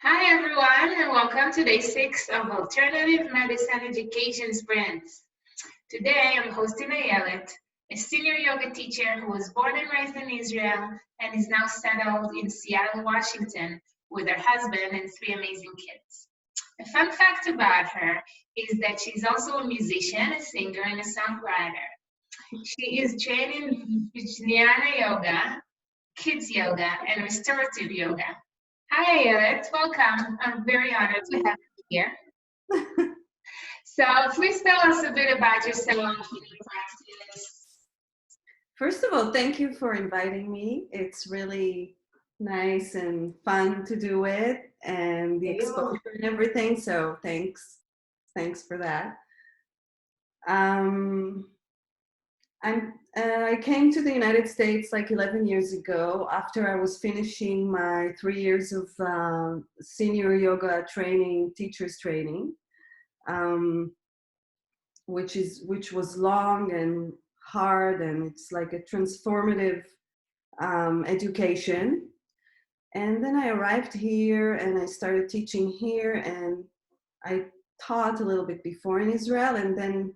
Hi everyone, and welcome to day 6 of Alternative Medicine Education Sprints. Today I'm hosting Ayelet, a senior yoga teacher who was born and raised in Israel and is now settled in Seattle, Washington with her husband and 3 amazing kids. A fun fact about her is that she's also a musician, a singer, and a songwriter. She is trained in Vijnana yoga, kids yoga, and restorative yoga. Hi, Ayelet. Welcome. I'm very honored to have you here. So please tell us a bit about yourself and your practice. First of all, thank you for inviting me. It's really nice and fun to do it and the exposure and everything. So thanks for that. I came to the United States like 11 years ago after I was finishing my 3 years of senior yoga training, teacher's training, which was long and hard, and it's like a transformative education. And then I arrived here and I started teaching here, and I taught a little bit before in Israel, and then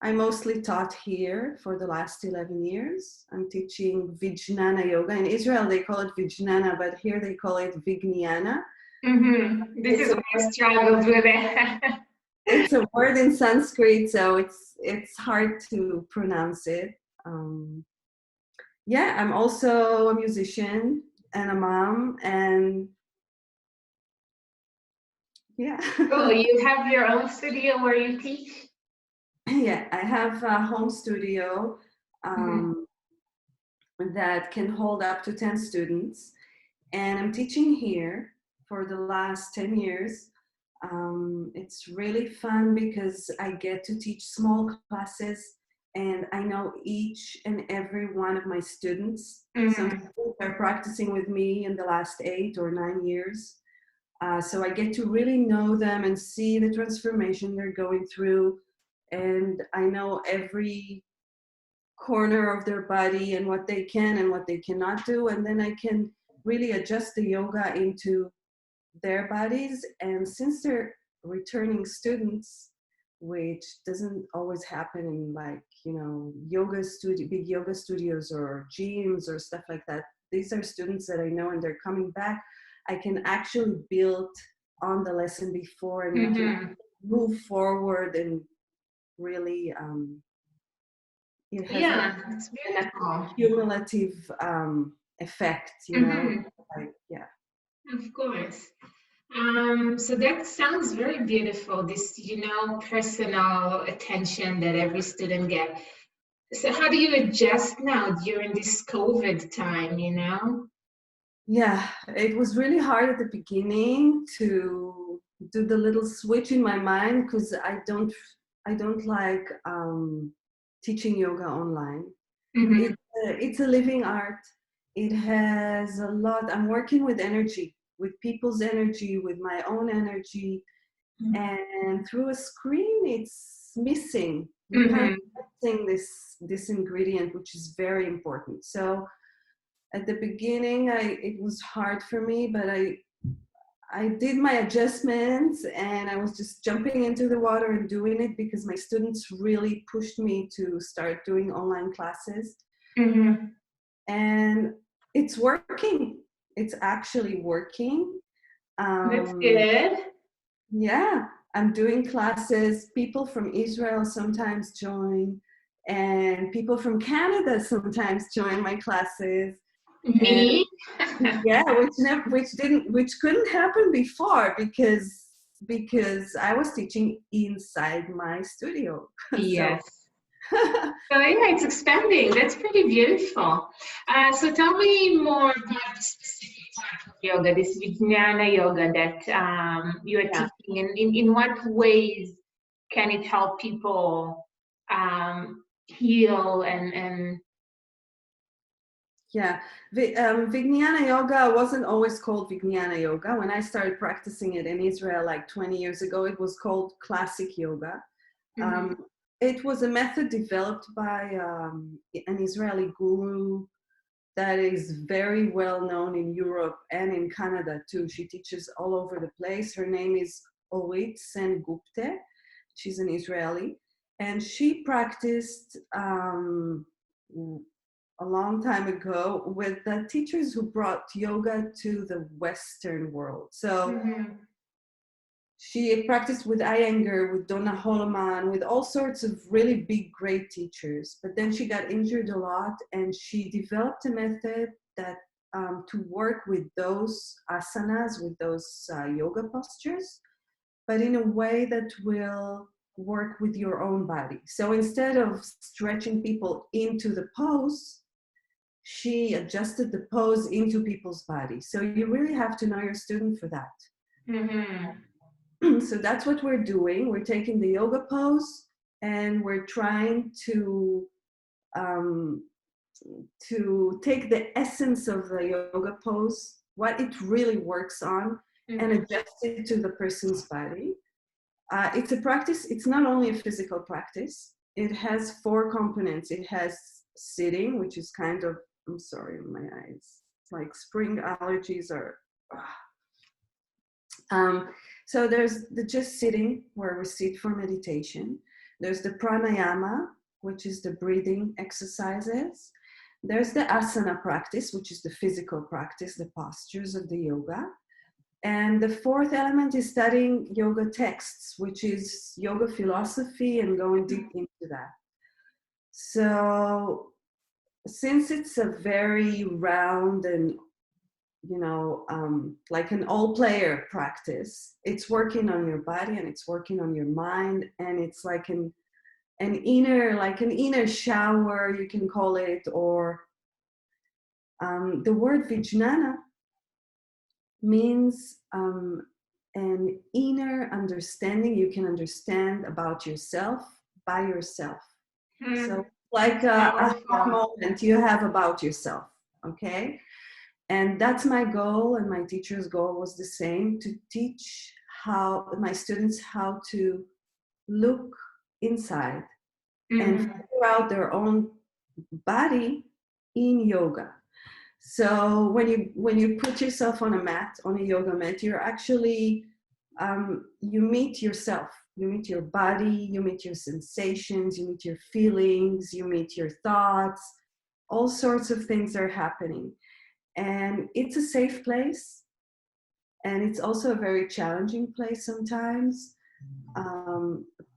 I mostly taught here for the last 11 years. I'm teaching Vijnana yoga. In Israel, they call it Vijnana, but here they call it Vijnana. Mm-hmm. This is what I struggled with it. It's a word in Sanskrit, so it's hard to pronounce it. Yeah, I'm also a musician and a mom, and yeah. Oh, you have your own studio where you teach? Yeah, I have a home studio that can hold up to 10 students, and I'm teaching here for the last 10 years. It's really fun because I get to teach small classes, and I know each and every one of my students. Some people are practicing with me in the last 8 or 9 years. So I get to really know them and see the transformation they're going through. And I know every corner of their body and what they can and what they cannot do. And then I can really adjust the yoga into their bodies. And since they're returning students, which doesn't always happen in like, big yoga studios or gyms or stuff like that. These are students that I know and they're coming back. I can actually build on the lesson before, and we can move forward and really it has It's beautiful. cumulative effect, yeah. Of course. So that sounds very beautiful, this, personal attention that every student gets. So how do you adjust now during this COVID time, Yeah, it was really hard at the beginning to do the little switch in my mind, because I don't like teaching yoga online. It's a living art. It has a lot. I'm working with energy, with people's energy, with my own energy, and through a screen, it's missing. You're kind of missing this ingredient, which is very important. So at the beginning, it was hard for me, but I did my adjustments, and I was just jumping into the water and doing it because my students really pushed me to start doing online classes. And it's working. It's actually working. That's good. Yeah, I'm doing classes. People from Israel sometimes join, and people from Canada sometimes join my classes. Me? Yeah, which couldn't happen before because I was teaching inside my studio. Yes. So yeah, it's expanding. That's pretty beautiful. So tell me more about the specific type of yoga, this Vijnana yoga that you are teaching, and in what ways can it help people heal and Yeah, Vijnana yoga wasn't always called Vijnana yoga. When I started practicing it in Israel like 20 years ago, it was called classic yoga. It was a method developed by an Israeli guru that is very well known in Europe and in Canada too. She teaches all over the place. Her name is Orit Sen-Gupte. She's an Israeli. And she practiced a long time ago with the teachers who brought yoga to the Western world. So she practiced with Iyengar, with Donna Holoman, with all sorts of really big, great teachers. But then she got injured a lot, and she developed a method that to work with those asanas, with those yoga postures, but in a way that will work with your own body. So instead of stretching people into the pose, she adjusted the pose into people's bodies. So you really have to know your student for that. So that's what we're doing. We're taking the yoga pose and we're trying to take the essence of the yoga pose, what it really works on, and adjust it to the person's body. It's a practice. It's not only a physical practice. It has 4 components. It has sitting, which is kind of, I'm sorry, my eyes. It's like spring allergies are. So there's the just sitting, where we sit for meditation. There's the pranayama, which is the breathing exercises. There's the asana practice, which is the physical practice, the postures of the yoga. And the 4th element is studying yoga texts, which is yoga philosophy and going deep into that. So since it's a very round and like an all-player practice, it's working on your body and it's working on your mind, and it's like an inner shower, you can call it, or the word Vijnana means an inner understanding. You can understand about yourself by yourself. So like a moment you have about yourself, okay? And that's my goal, and my teacher's goal was the same, to teach my students how to look inside and figure out their own body in yoga. So when you put yourself on a mat, on a yoga mat, you're actually, you meet yourself, you meet your body, you meet your sensations, you meet your feelings, you meet your thoughts, all sorts of things are happening. And it's a safe place, and it's also a very challenging place sometimes.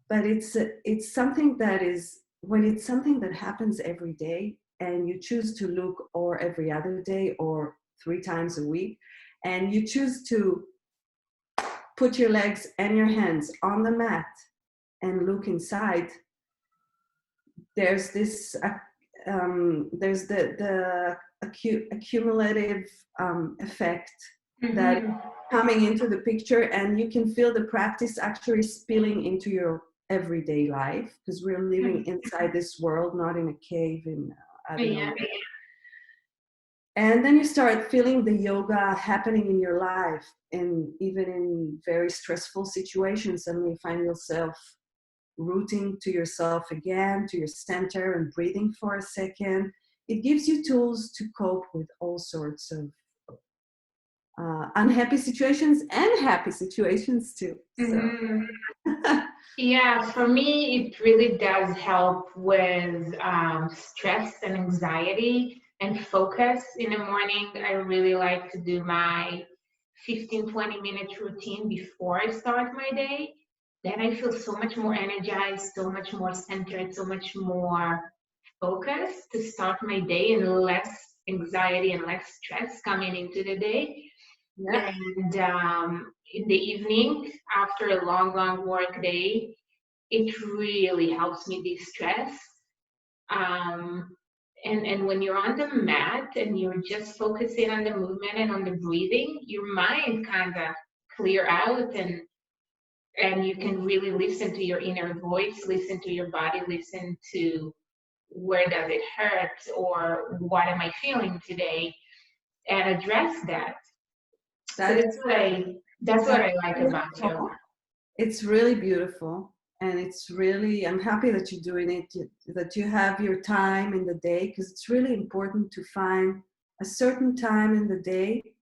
But it's something that is, when it's something that happens every day, and you choose to look, or every other day, or 3 times a week, and you choose to put your legs and your hands on the mat and look inside, there's this there's the accumulative effect that is coming into the picture, and you can feel the practice actually spilling into your everyday life, because we're living inside this world, not in a cave in I don't know. And then you start feeling the yoga happening in your life, and even in very stressful situations, suddenly you find yourself rooting to yourself again, to your center, and breathing for a second. It gives you tools to cope with all sorts of unhappy situations and happy situations too. So. Yeah, for me, it really does help with stress and anxiety and focus. In the morning, I really like to do my 15-20 minute routine before I start my day. Then I feel so much more energized, so much more centered, so much more focused to start my day, and less anxiety and less stress coming into the day. Yeah. And in the evening, after a long work day, it really helps me de-stress. And when you're on the mat and you're just focusing on the movement and on the breathing, your mind kind of clear out, and you can really listen to your inner voice, listen to your body, listen to where does it hurt, or what am I feeling today, and address that. That's what I like about yoga. It's really beautiful, and it's really, I'm happy that you're doing it, that you have your time in the day, because it's really important to find a certain time in the day.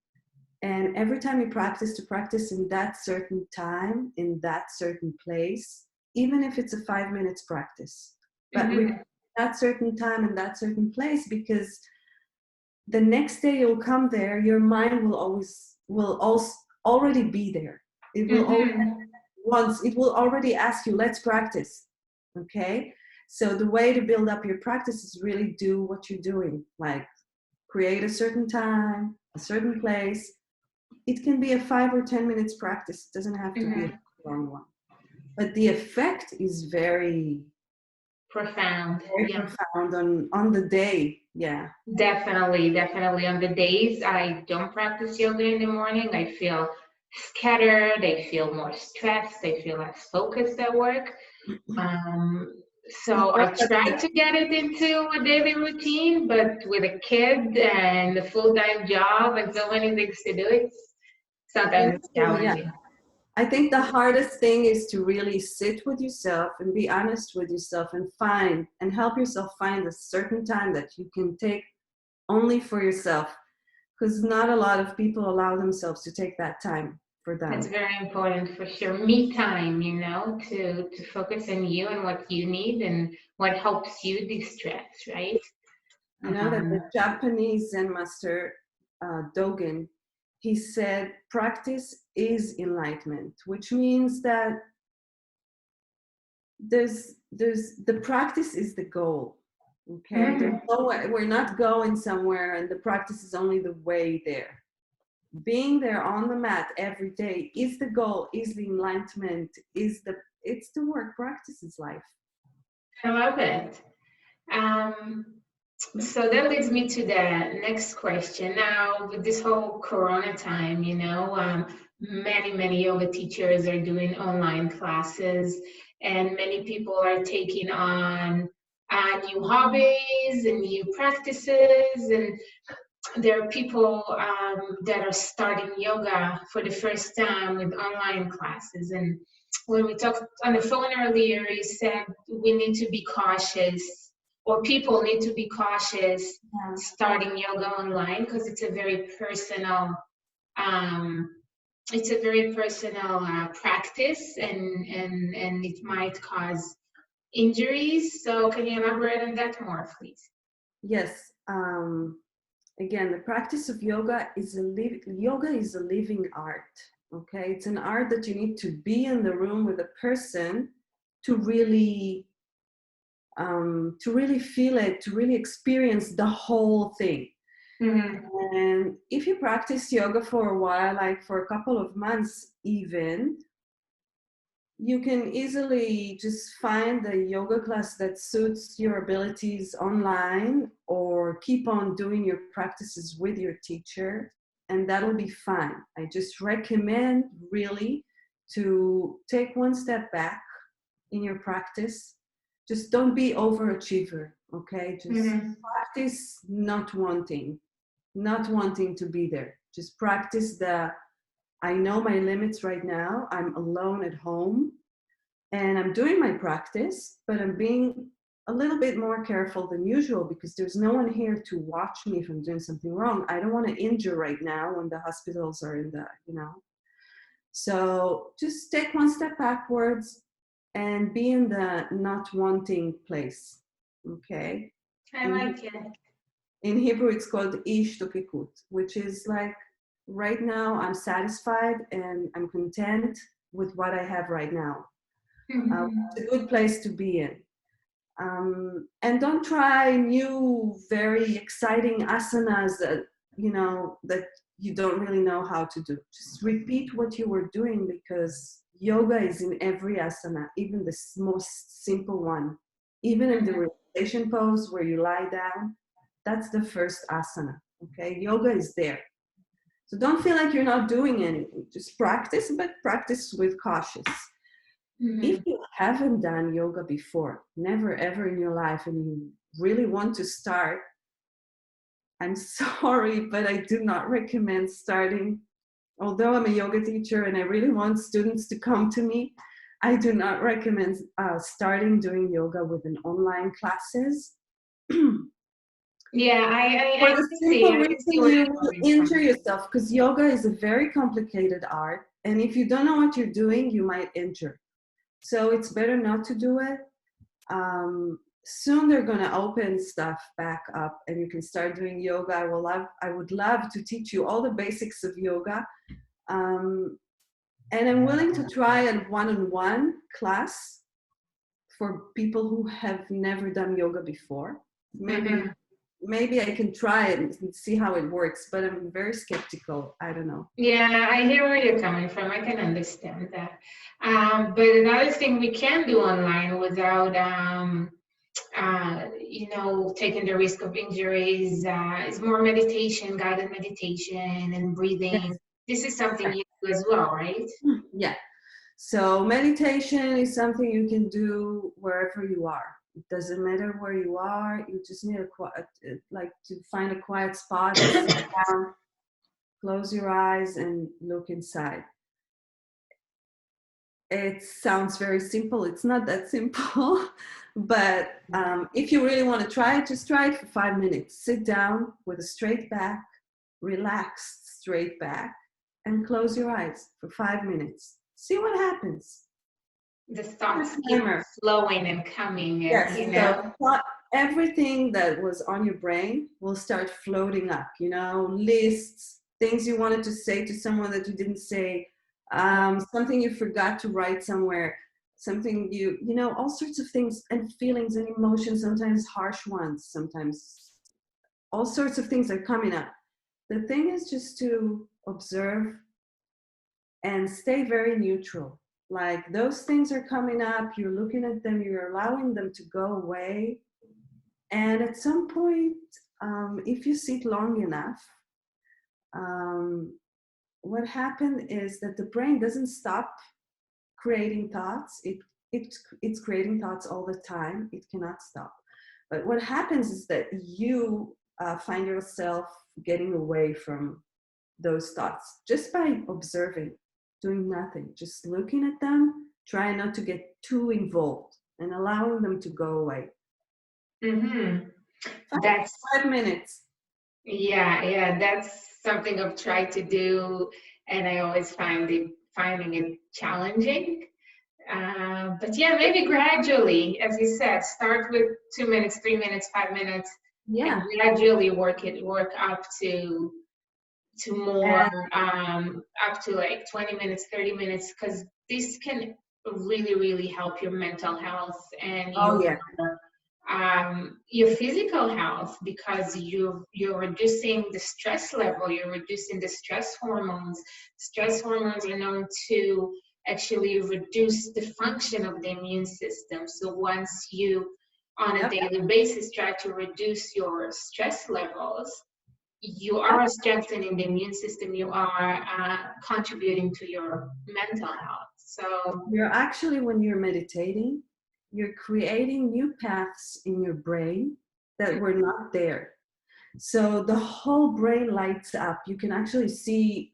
And every time you practice, to practice in that certain time, in that certain place, even if it's a 5 minutes practice. But with that certain time and that certain place, because the next day you'll come there, your mind will also already be there. It will it will already ask you, let's practice. Okay? So the way to build up your practice is really do what you're doing, like create a certain time, a certain place. It can be a 5 or 10 minutes practice. It doesn't have to be a long one. But the effect is very profound. very profound on the day. Yeah. Definitely. On the days I don't practice yoga in the morning, I feel scattered, I feel more stressed, I feel less focused at work. So I try to get it into a daily routine, but with a kid and a full-time job and so many things to do, it's sometimes challenging. Yeah. I think the hardest thing is to really sit with yourself and be honest with yourself and help yourself find a certain time that you can take only for yourself, because not a lot of people allow themselves to take that time for them. That's very important for sure. Me time, to focus on you and what you need and what helps you de-stress, right? You know that the Japanese Zen master Dogen, he said practice is enlightenment, which means that there's the practice is the goal. Okay, there's no way, we're not going somewhere, and the practice is only the way there. Being there on the mat every day is the goal, is the enlightenment, it's the work. Practice is life. I love it. So that leads me to the next question. Now, with this whole Corona time, many yoga teachers are doing online classes, and many people are taking on new hobbies and new practices, and there are people that are starting yoga for the first time with online classes. And when we talked on the phone earlier, you said we need to be cautious, or people need to be cautious starting yoga online, because it's a very personal practice, and it might cause injuries. So can you elaborate on that more, please? Yes. Again, the practice of yoga is a living art. Okay, it's an art that you need to be in the room with a person to really feel it, to really experience the whole thing. And if you practice yoga for a while, like for a couple of months even, you can easily just find a yoga class that suits your abilities online, or keep on doing your practices with your teacher, and that'll be fine. I just recommend really to take one step back in your practice. Just don't be overachiever, okay? Just practice not wanting to be there. Just practice I know my limits right now. I'm alone at home and I'm doing my practice, but I'm being a little bit more careful than usual because there's no one here to watch me if I'm doing something wrong. I don't want to injure right now when the hospitals are in the, So just take one step backwards and be in the not wanting place, okay? I like it. In Hebrew, it's called ishtokekut, which is like, right now I'm satisfied and I'm content with what I have right now. It's a good place to be in. And don't try new, very exciting asanas that you don't really know how to do. Just repeat what you were doing, because yoga is in every asana, even the most simple one. Even in the relaxation pose where you lie down, that's the first asana, okay? Yoga is there. So don't feel like you're not doing anything. Just practice, but practice with cautious. If you haven't done yoga before, never ever in your life, and you really want to start, I'm sorry, but I do not recommend starting. Although I'm a yoga teacher and I really want students to come to me, I do not recommend starting doing yoga with an online classes. Yeah, For I the can see, simple I can see reason where you you're will coming injure from. yourself, because yoga is a very complicated art. And if you don't know what you're doing, you might injure. So it's better not to do it. Soon they're going to open stuff back up and you can start doing yoga. I would love to teach you all the basics of yoga. Um, and I'm willing to try a one-on-one class for people who have never done yoga before. Mhm. Maybe I can try it and see how it works, but I'm very skeptical. I don't know. Yeah, I hear where you're coming from. I can understand that. But another thing we can do online without, taking the risk of injuries is more meditation, guided meditation, and breathing. Yes. This is something you do as well, right? Yeah. So meditation is something you can do wherever you are. It doesn't matter where you are. You just need like to find a quiet spot and sit down, close your eyes, and look inside. It sounds very simple. It's not that simple, but if you really want to try it, just try it for 5 minutes. Sit down with a straight back, relaxed straight back, and close your eyes for 5 minutes. See what happens. The thoughts keep Timer. flowing and coming, and Yes. So everything that was on your brain will start floating up. Lists, things you wanted to say to someone that you didn't say, something you forgot to write somewhere, something all sorts of things and feelings and emotions. Sometimes harsh ones. Sometimes all sorts of things are coming up. The thing is just to observe and stay very neutral. Like those things are coming up, you're looking at them, you're allowing them to go away. And at some point, if you sit long enough, um, what happens is that the brain doesn't stop creating thoughts. It's creating thoughts all the time. It cannot stop. But what happens is that you find yourself getting away from those thoughts just by observing, doing nothing, just looking at them, trying not to get too involved and allowing them to go away. Mm-hmm. five, That's 5 minutes. yeah, that's something I've tried to do, and I always finding it challenging. But yeah, maybe gradually, as you said, start with 2 minutes, 3 minutes, 5 minutes, and Yeah. gradually work up to more, And up to like 20 minutes, 30 minutes, because this can really help your mental health and oh yeah. your physical health, because you're reducing the stress level, you're reducing the stress hormones. Stress hormones are known to actually reduce the function of the immune system. So once you on a Yep. daily basis try to reduce your stress levels, you Yep. are strengthening the immune system, you are contributing to your mental health. So You're actually, when you're meditating, you're creating new paths in your brain that were not there. So the whole brain lights up. You can actually see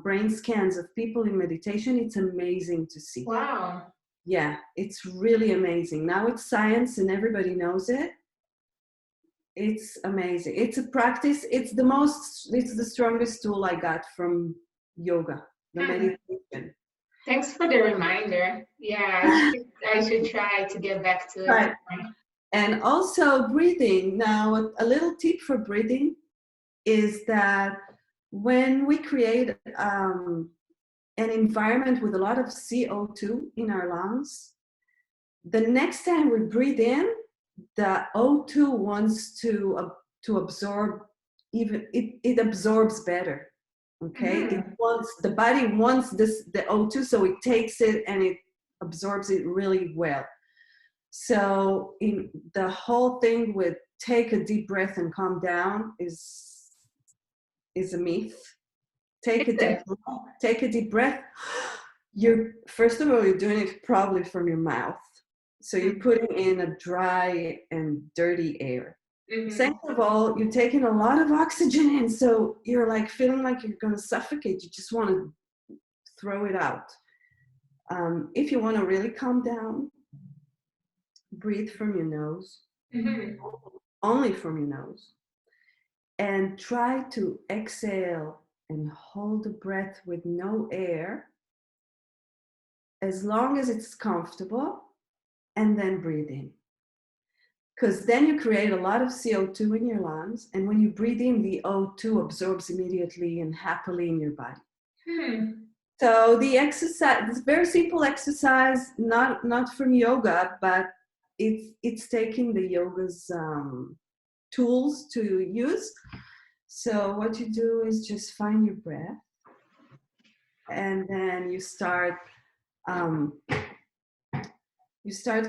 brain scans of people in meditation. It's amazing to see. wow. Yeah, it's really amazing. Now it's science and everybody knows it. It's amazing. It's a practice. It's the strongest tool I got from yoga, the Hmm. meditation. Thanks for the reminder. Yeah, I should try to get back to it Right. more. And also breathing. Now, a little tip for breathing is that when we create an environment with a lot of CO2 in our lungs, the next time we breathe in, the O2 wants to absorb, even it absorbs better. Okay, Mhm. the body wants the O2, so it takes it and it absorbs it really well. So in the whole thing with take a deep breath and calm down is a myth. Is it? Take a deep breath. You're first of all, you're doing it probably from your mouth. So you're Mhm. putting in a dry and dirty air. Mhm. Second of all, you're taking a lot of oxygen in, so you're like feeling like you're going to suffocate. You just want to throw it out. If you want to really calm down, breathe from your nose, Mhm. only from your nose. and try to exhale and hold the breath with no air as long as it's comfortable, and then breathe in. Because then you create a lot of CO2 in your lungs, and when you breathe in, the O2 absorbs immediately and happily in your body. So the exercise, this very simple exercise, not from yoga, but it's taking the yoga's tools to use. So what you do is just find your breath, and then you start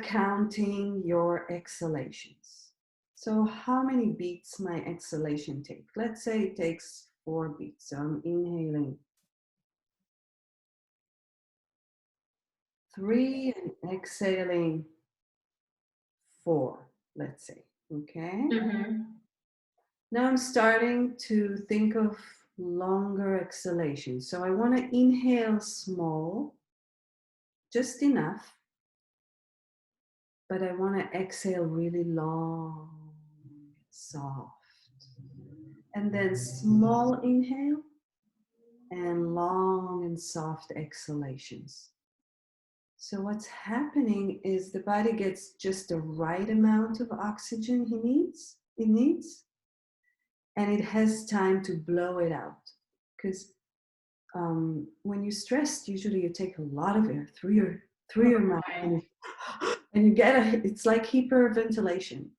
counting your exhalations. So how many beats my exhalation take? Let's say it takes 4 beats. So I'm inhaling 3 and exhaling 4, let's say. Okay. Now I'm starting to think of longer exhalations. So I want to inhale small, just enough, but I want to exhale really long, soft. And then small inhale and long and soft exhalations. So what's happening is the body gets just the right amount of oxygen it needs, and it has time to blow it out. Because when you're stressed, usually you take a lot of air through your mouth, and you get it's like hyperventilation.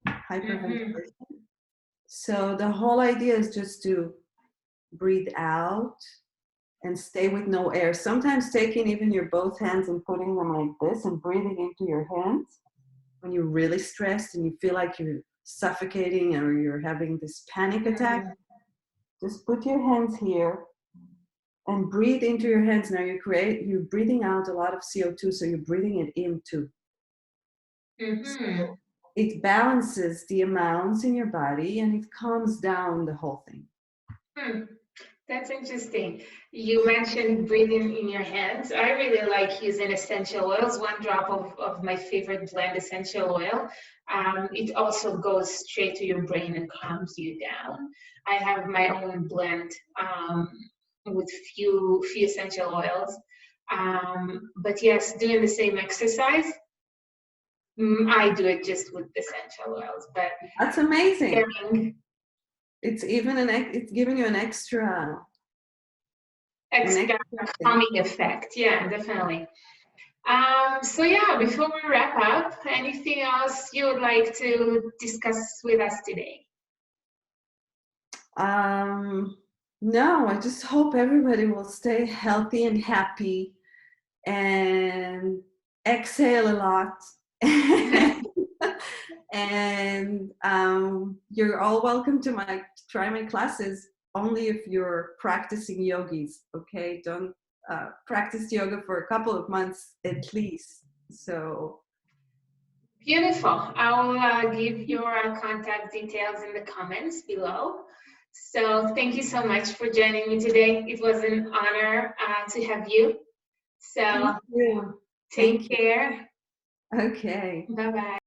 So the whole idea is just to breathe out and stay with no air. Sometimes taking even your both hands and putting them like this and breathing into your hands when you're really stressed and you feel like you're suffocating or you're having this panic attack. Just put your hands here and breathe into your hands. Now you're breathing out a lot of CO2, so you're breathing it in too. So it balances the amounts in your body and it calms down the whole thing. That's interesting. You mentioned breathing in your hands. I really like using essential oils. 1 drop of my favorite blend, essential oil. It also goes straight to your brain and calms you down. I have my own blend with few essential oils. But yes, doing the same exercise, I do it just with essential oils. But that's amazing. It's giving you an extra calming effect. Yeah, definitely. So yeah, before we wrap up, anything else you would like to discuss with us today? No, I just hope everybody will stay healthy and happy and exhale a lot. And you're all welcome to try my classes, only if you're practicing yogis. Okay, don't practice yoga for a couple of months at least. So beautiful. I'll give your contact details in the comments below. So thank you so much for joining me today. It was an honor to have you. So thank you. Take care. Okay. Bye-bye.